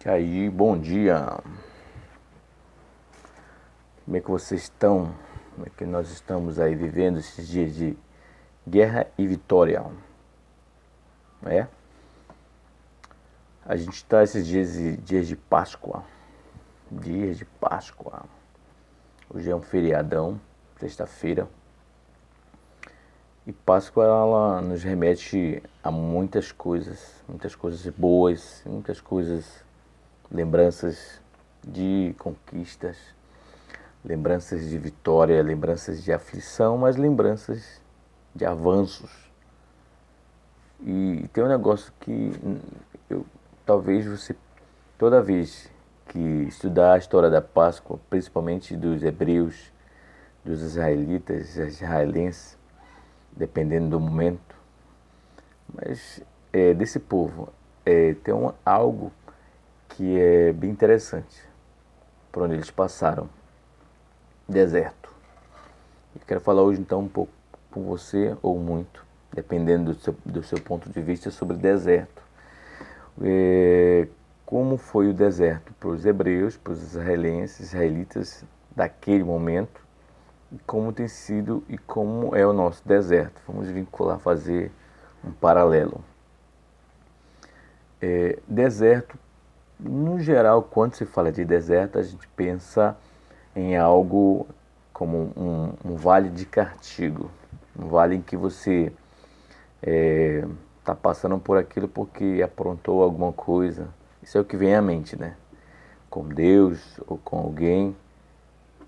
E aí, bom dia. Como é que vocês estão? Como é que nós estamos aí vivendo esses dias de guerra e vitória? É? A gente está esses dias de Páscoa. Dias de Páscoa. Hoje é um feriadão, sexta-feira. E Páscoa ela nos remete a muitas coisas boas, muitas coisas, lembranças de conquistas, lembranças de vitória, lembranças de aflição, mas lembranças de avanços. E tem um negócio que talvez você, toda vez que estudar a história da Páscoa, principalmente dos hebreus, dos israelitas, israelenses, dependendo do momento, mas desse povo, tem algo que é bem interessante, por onde eles passaram, deserto. Eu quero falar hoje então um pouco com você, ou muito, dependendo do seu ponto de vista, sobre deserto. Como foi o deserto para os hebreus, para os israelitas daquele momento, e como tem sido e como é o nosso deserto. Vamos vincular, fazer um paralelo. Deserto, no geral, quando se fala de deserto, a gente pensa em algo como um vale de castigo, um vale em que você está passando por aquilo porque aprontou alguma coisa. Isso é o que vem à mente, né? Com Deus ou com alguém.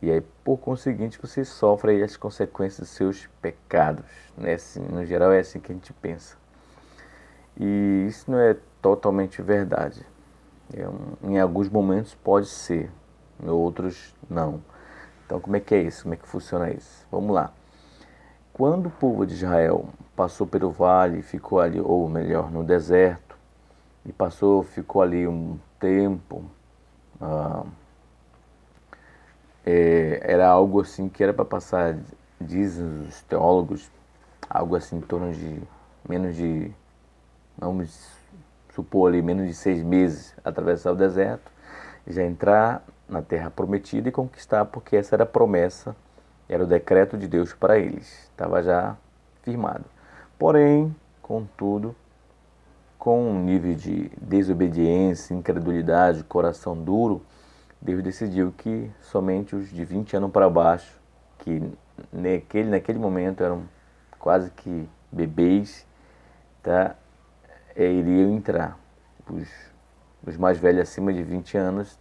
E aí, por conseguinte, você sofre aí as consequências dos seus pecados, né? Assim, no geral, é assim que a gente pensa. E isso não é totalmente verdade. Em alguns momentos pode ser, em outros não. Então, como é que é isso? Como é que funciona isso? Vamos lá. Quando o povo de Israel passou pelo vale, ficou ali, ou melhor, no deserto, e ficou ali um tempo, era algo assim que era para passar, dizem os teólogos, algo assim em torno de menos de, vamos supor ali, menos de 6 meses, atravessar o deserto, já entrar na terra prometida e conquistar, porque essa era a promessa, era o decreto de Deus para eles, estava já firmado. Porém, contudo, com um nível de desobediência, incredulidade, coração duro, Deus decidiu que somente os de 20 anos para baixo, que naquele momento eram quase que bebês, tá, iriam entrar. Os, os mais velhos acima de 20 anos,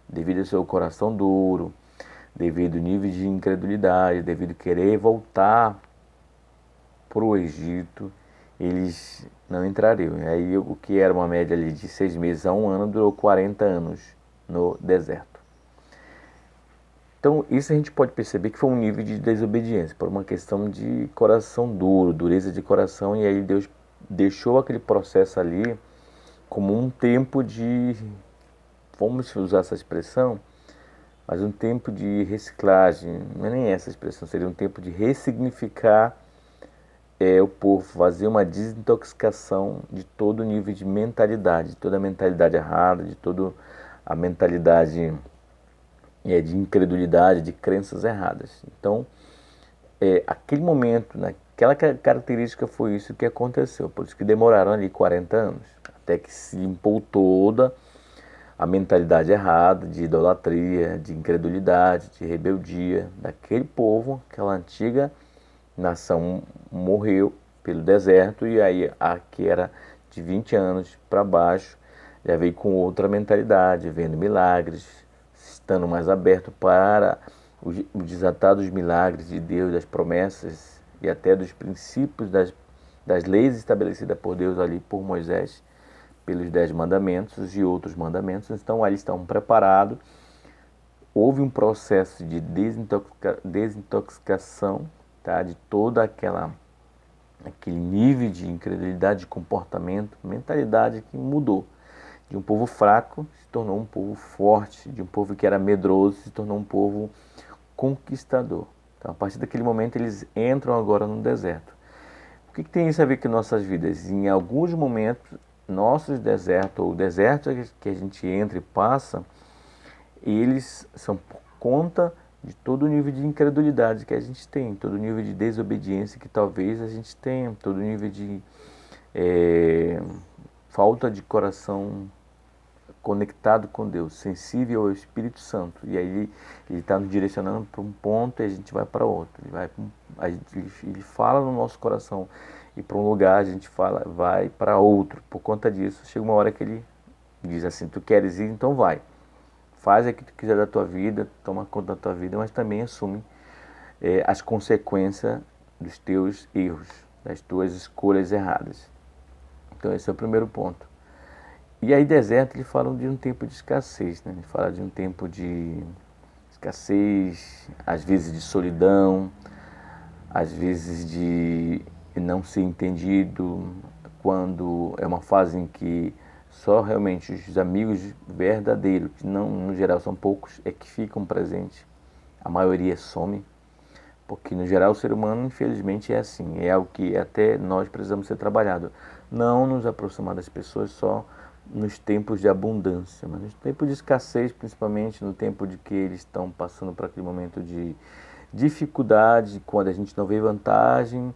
devido ao seu coração duro, devido ao nível de incredulidade, devido a querer voltar para o Egito, eles não entrariam. E aí o que era uma média ali de 6 meses a um ano, durou 40 anos no deserto. Então isso a gente pode perceber que foi um nível de desobediência, por uma questão de coração duro, dureza de coração, e aí Deus deixou aquele processo ali como um tempo de, vamos usar essa expressão, mas um tempo de reciclagem, não é nem essa expressão, seria um tempo de ressignificar o povo, fazer uma desintoxicação de todo o nível de mentalidade, de toda a mentalidade errada, de toda a mentalidade de incredulidade, de crenças erradas. Então, aquele momento, naquela característica foi isso que aconteceu, por isso que demoraram ali 40 anos, até que se limpou toda a mentalidade errada, de idolatria, de incredulidade, de rebeldia daquele povo, aquela antiga nação morreu pelo deserto, e aí a que era de 20 anos para baixo já veio com outra mentalidade, vendo milagres, estando mais aberto para o desatar dos milagres de Deus, das promessas e até dos princípios das leis estabelecidas por Deus ali por Moisés, pelos 10 mandamentos e outros mandamentos. Então ali estão preparados. Houve um processo de desintoxicação, tá, de toda aquele nível de incredulidade, de comportamento, mentalidade que mudou. De um povo fraco se tornou um povo forte, de um povo que era medroso se tornou um povo conquistador. Então, a partir daquele momento, eles entram agora no deserto. O que tem isso a ver com nossas vidas? Em alguns momentos, nossos desertos, ou desertos que a gente entra e passa, eles são por conta de todo o nível de incredulidade que a gente tem, todo o nível de desobediência que talvez a gente tenha, todo o nível de falta de coração conectado com Deus, sensível ao Espírito Santo. E aí ele está nos direcionando para um ponto e a gente vai para outro. Ele fala no nosso coração e para um lugar a gente vai para outro. Por conta disso, chega uma hora que ele diz assim: tu queres ir, então vai. Faz o que tu quiser da tua vida, toma conta da tua vida, mas também assume as consequências dos teus erros, das tuas escolhas erradas. Então esse é o primeiro ponto. E aí deserto, ele fala de um tempo de escassez, né? Ele fala de um tempo de escassez, às vezes de solidão, às vezes de não ser entendido, quando é uma fase em que só realmente os amigos verdadeiros, que não, no geral são poucos, é que ficam presentes. A maioria some, porque no geral o ser humano, infelizmente, é assim. É algo que até nós precisamos ser trabalhado. Não nos aproximar das pessoas só nos tempos de abundância, mas nos tempos de escassez, principalmente no tempo de que eles estão passando por aquele momento de dificuldade, quando a gente não vê vantagem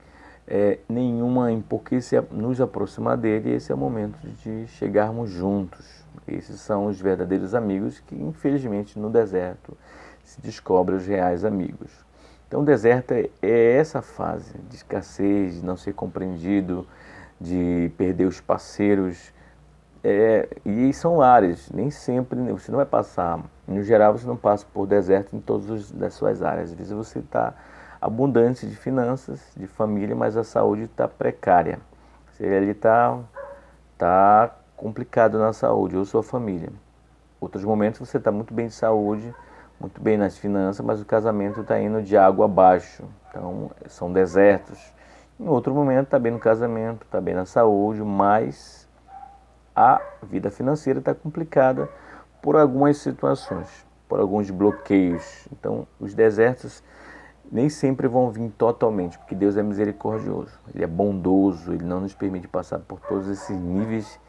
nenhuma em porque se nos aproximar dele. Esse é o momento de chegarmos juntos. Esses são os verdadeiros amigos que, infelizmente, no deserto se descobrem os reais amigos. Então, o deserto é essa fase de escassez, de não ser compreendido, de perder os parceiros. E são áreas, nem sempre você não vai passar. No geral, você não passa por deserto em todas as suas áreas. Às vezes você está abundante de finanças, de família, mas a saúde está precária. Você ali tá complicado na saúde, ou sua família. Outros momentos você está muito bem de saúde, muito bem nas finanças, mas o casamento está indo de água abaixo. Então, são desertos. Em outro momento está bem no casamento, está bem na saúde, mas a vida financeira está complicada por algumas situações, por alguns bloqueios. Então, os desertos nem sempre vão vir totalmente, porque Deus é misericordioso, Ele é bondoso, Ele não nos permite passar por todos esses níveis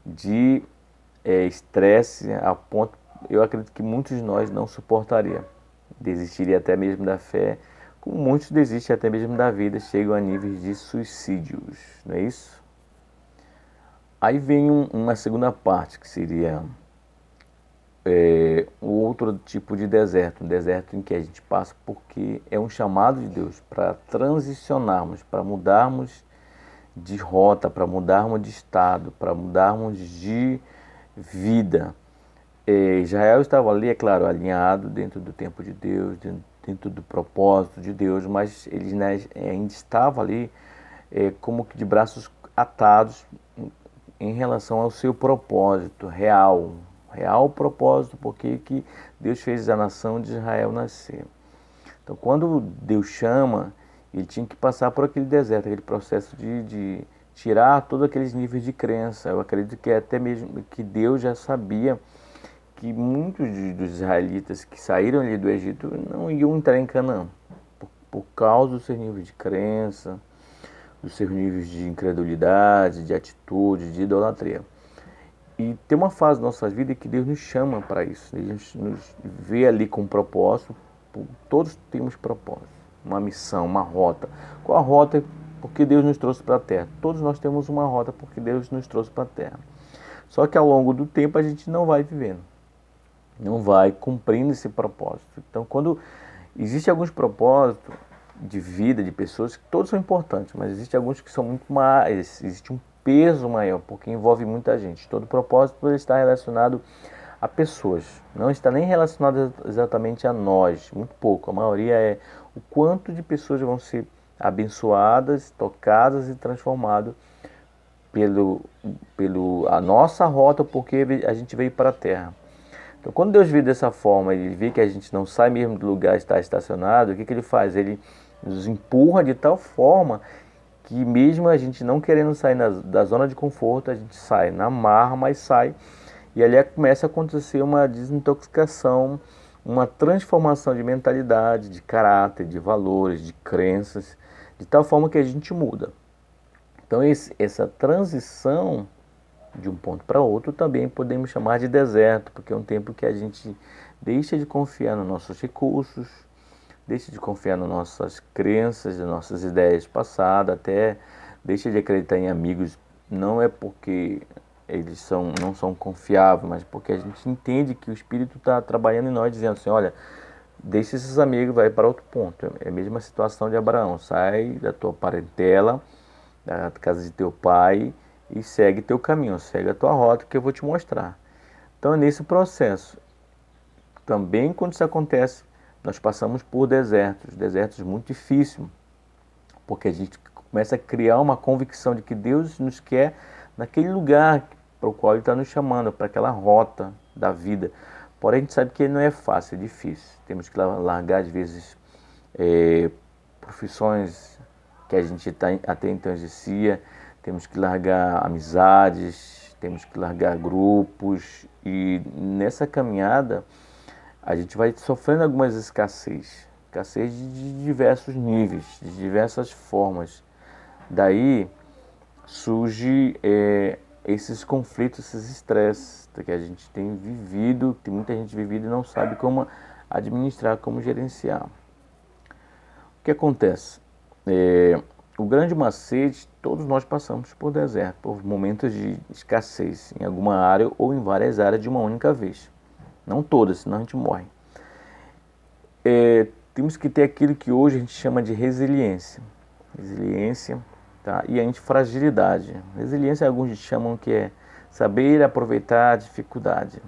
de estresse, a ponto, eu acredito que muitos de nós não suportaria, desistiria até mesmo da fé, como muitos desistem até mesmo da vida, chegam a níveis de suicídios, não é isso? Aí vem uma segunda parte, que seria o outro tipo de deserto, um deserto em que a gente passa porque é um chamado de Deus para transicionarmos, para mudarmos de rota, para mudarmos de estado, para mudarmos de vida. Israel estava ali, é claro, alinhado dentro do tempo de Deus, dentro do propósito de Deus, mas ele ainda estava ali como que de braços atados em relação ao seu propósito real propósito, porque que Deus fez a nação de Israel nascer. Então, quando Deus chama, ele tinha que passar por aquele deserto, aquele processo de tirar todos aqueles níveis de crença. Eu acredito que até mesmo que Deus já sabia que muitos dos israelitas que saíram ali do Egito não iam entrar em Canaã, por causa do seu nível de crença, dos seus níveis de incredulidade, de atitude, de idolatria. E tem uma fase da nossa vida que Deus nos chama para isso. Deus nos vê ali com um propósito. Todos temos propósito, uma missão, uma rota. Qual a rota? Porque Deus nos trouxe para a Terra. Todos nós temos uma rota porque Deus nos trouxe para a Terra. Só que ao longo do tempo a gente não vai vivendo, não vai cumprindo esse propósito. Então, quando existem alguns propósitos de vida de pessoas, que todos são importantes, mas existem alguns que são muito mais, existe um peso maior, porque envolve muita gente. Todo propósito está relacionado a pessoas, não está nem relacionado exatamente a nós, muito pouco. A maioria é o quanto de pessoas vão ser abençoadas, tocadas e transformadas pelo a nossa rota, porque a gente veio para a Terra. Então, quando Deus vê dessa forma, ele vê que a gente não sai mesmo do lugar está estacionado, o que ele faz? Ele nos empurra de tal forma que mesmo a gente não querendo sair da zona de conforto, a gente sai na marra, mas sai. E ali começa a acontecer uma desintoxicação, uma transformação de mentalidade, de caráter, de valores, de crenças, de tal forma que a gente muda. Então essa transição de um ponto para outro, também podemos chamar de deserto, porque é um tempo que a gente deixa de confiar nos nossos recursos, deixa de confiar nas nossas crenças, nas nossas ideias passadas, até deixa de acreditar em amigos. Não é porque não são confiáveis, mas porque a gente entende que o Espírito está trabalhando em nós, dizendo assim, olha, deixa esses amigos, vai para outro ponto. É a mesma situação de Abraão, sai da tua parentela, da casa de teu pai e segue teu caminho, segue a tua rota que eu vou te mostrar. Então é nesse processo. Também quando isso acontece, nós passamos por desertos muito difíceis, porque a gente começa a criar uma convicção de que Deus nos quer naquele lugar para o qual Ele está nos chamando, para aquela rota da vida. Porém, a gente sabe que não é fácil, é difícil. Temos que largar, às vezes, profissões que a gente até então exercia, temos que largar amizades, temos que largar grupos, e nessa caminhada a gente vai sofrendo algumas escassez de diversos níveis, de diversas formas. Daí surge esses conflitos, esses estresses que a gente tem vivido, que muita gente vivido e não sabe como administrar, como gerenciar. O que acontece? O grande macete, todos nós passamos por deserto, por momentos de escassez em alguma área ou em várias áreas de uma única vez. Não todas, senão a gente morre. Temos que ter aquilo que hoje a gente chama de resiliência. Resiliência, tá? E a antifragilidade. Resiliência, alguns chamam que é saber aproveitar a dificuldade,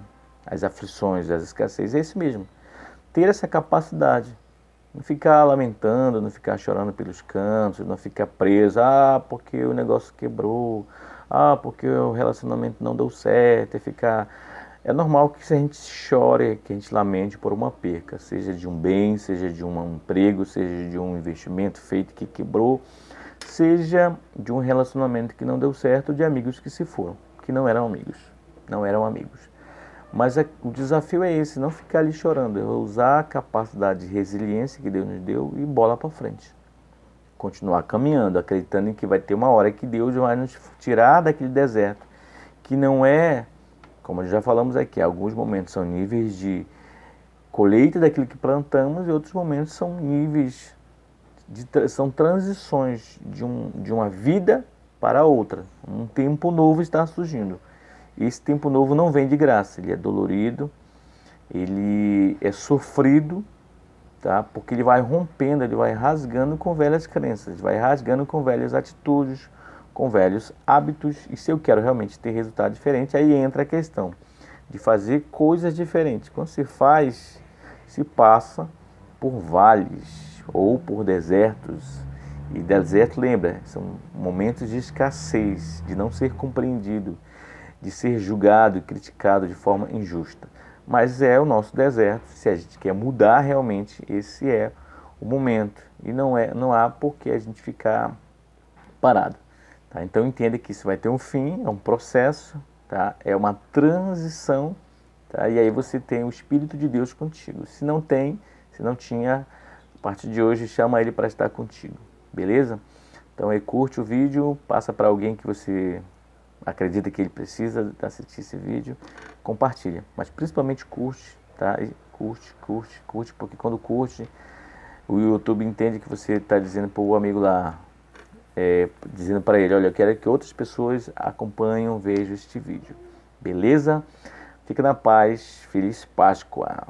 as aflições, as escassez. É isso mesmo. Ter essa capacidade. Não ficar lamentando, não ficar chorando pelos cantos, não ficar preso. Ah, porque o negócio quebrou. Ah, porque o relacionamento não deu certo. É normal que a gente chore, que a gente lamente por uma perca, seja de um bem, seja de um emprego, seja de um investimento feito que quebrou, seja de um relacionamento que não deu certo, de amigos que se foram, que não eram amigos, não eram amigos. Mas o desafio é esse, não ficar ali chorando, é usar a capacidade de resiliência que Deus nos deu e bola para frente. Continuar caminhando, acreditando em que vai ter uma hora que Deus vai nos tirar daquele deserto, que não é, como já falamos aqui, alguns momentos são níveis de colheita daquilo que plantamos e outros momentos são níveis, são transições de uma vida para outra. Um tempo novo está surgindo. Esse tempo novo não vem de graça, ele é dolorido, ele é sofrido, tá? Porque ele vai rompendo, ele vai rasgando com velhas crenças, vai rasgando com velhas atitudes, com velhos hábitos. E se eu quero realmente ter resultado diferente, aí entra a questão de fazer coisas diferentes. Quando se faz, se passa por vales ou por desertos. E deserto, lembra, são momentos de escassez, de não ser compreendido, de ser julgado e criticado de forma injusta. Mas é o nosso deserto. Se a gente quer mudar realmente, esse é o momento. E não há por que a gente ficar parado. Tá? Então entenda que isso vai ter um fim, é um processo, tá? É uma transição, tá? E aí você tem o Espírito de Deus contigo. Se não tem, se não tinha, a partir de hoje chama ele para estar contigo. Beleza? Então aí curte o vídeo, passa para alguém que você acredita que ele precisa assistir esse vídeo, compartilha, mas principalmente curte, tá? E curte, porque quando curte, o YouTube entende que você está dizendo para o amigo lá, dizendo para ele, olha, eu quero que outras pessoas acompanhem, vejam este vídeo, beleza? Fica na paz, feliz Páscoa!